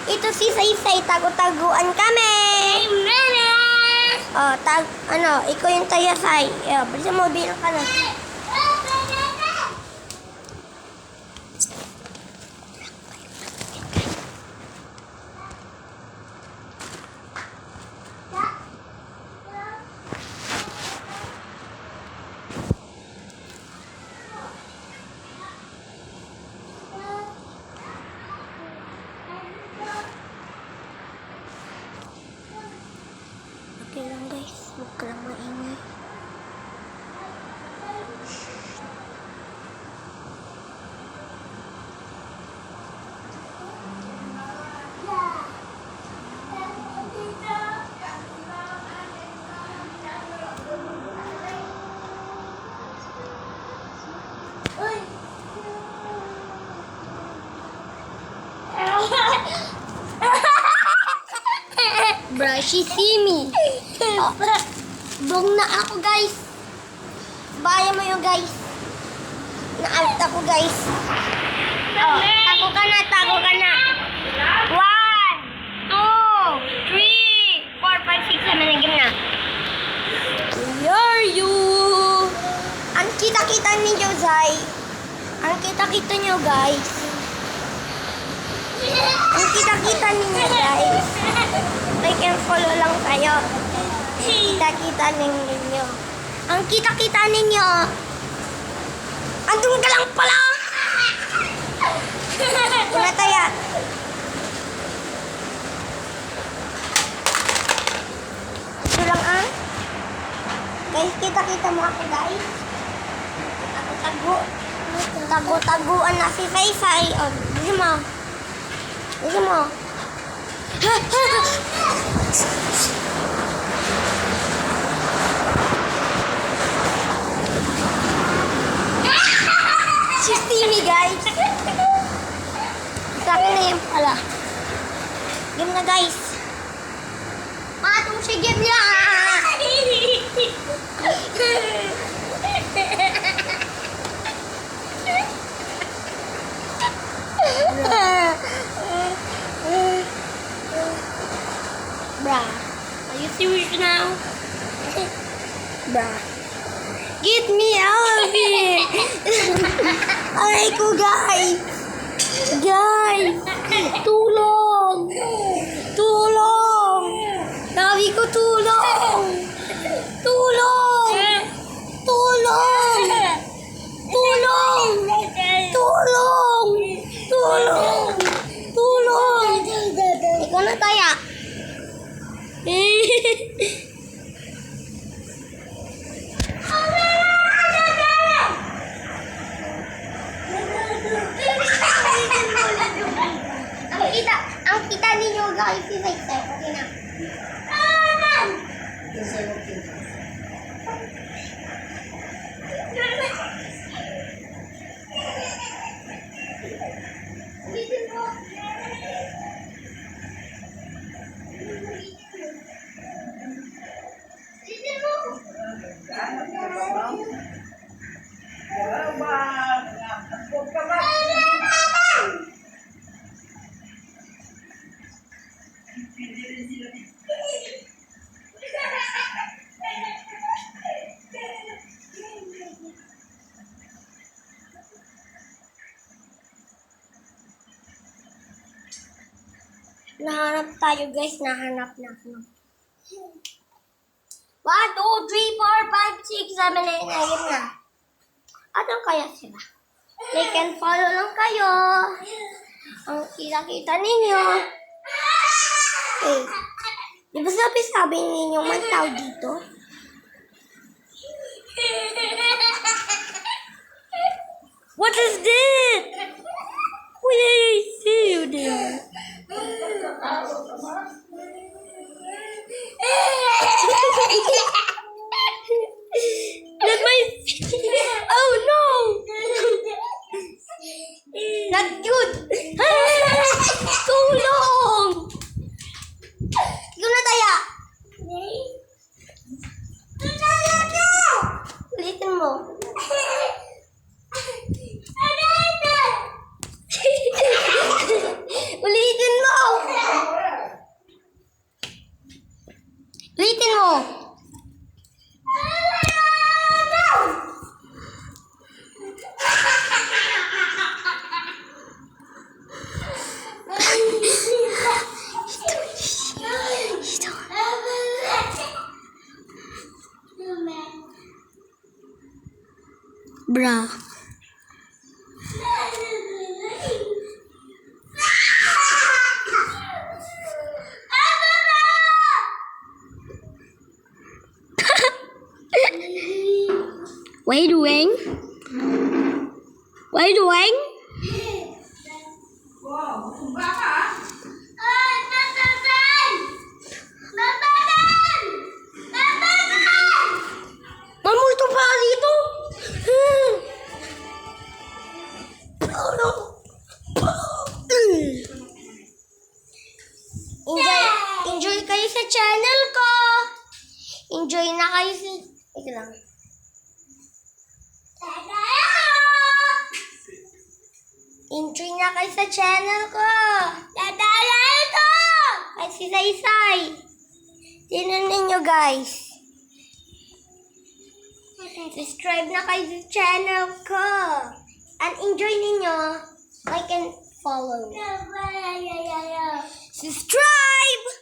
Ito si Saysay, tago-taguan kami. Oh, ikaw yung Tayasay. Bilisan mo, bilang ka na. Okay lang guys, huwag ka lang maingay. Bro, she see me. Bong na ako, guys. Bayan mo yung guys. Na-out ako, guys. Oh, tago ka na, tago ka na. 1, 2, 3, 4, 5, 6, 7, nagim na. Where are you? Ang kita-kita ninyo, Zay. Ang kita-kita nyo, guys. Ang kita-kita ninyo, guys. Like and follow lang tayo. Kita-kita ninyo. Ang kita-kita ninyo. Andun ka lang pala. Una tayo. Ito lang ah. Guys, kita-kita mo ako guys. Tago-tago. Tago-taguan na si Saysay. O, bisa mo. Bisa mo. She see me, guys. Sa akin na yung pala. Game na, guys. Matong si game na. Bruh, are you serious now? Bruh. Get me out of here! Aray ko, guys! Guys! Tulong! Tulong! Sabi ko, tulong! Tulong! Tulong! Tulong! Tulong! Tulong! Tulong! Ikaw na kaya? Ang kita ninyo guys, si Saysay. Okay na. Nahanap tayo guys, nahanap na ako. 1, 2, 3, 4, 5, 6, 7, 8, 9 na. Ano kaya sila? Like and follow lang kayo. Ang kita-kita ninyo. Di ba sabi ninyo man tao dito? What is this? Why did I see you there? Not my... Oh no! Not good! Tulong! Ikaw na taya! Ulitin mo. Ulitin mo! Bra. What are you doing? What are you doing? Wow, tumba ka? Mamo, ito pa dito. Enjoy kayo sa channel ko. Enjoy na kayo sa... Ito lang. Enjoy na kayo sa channel ko. Dadala ito! Ay, si Saysay. Tinan ninyo, guys. Subscribe na kayo sa channel ko. And enjoy ninyo. Like and follow. Subscribe!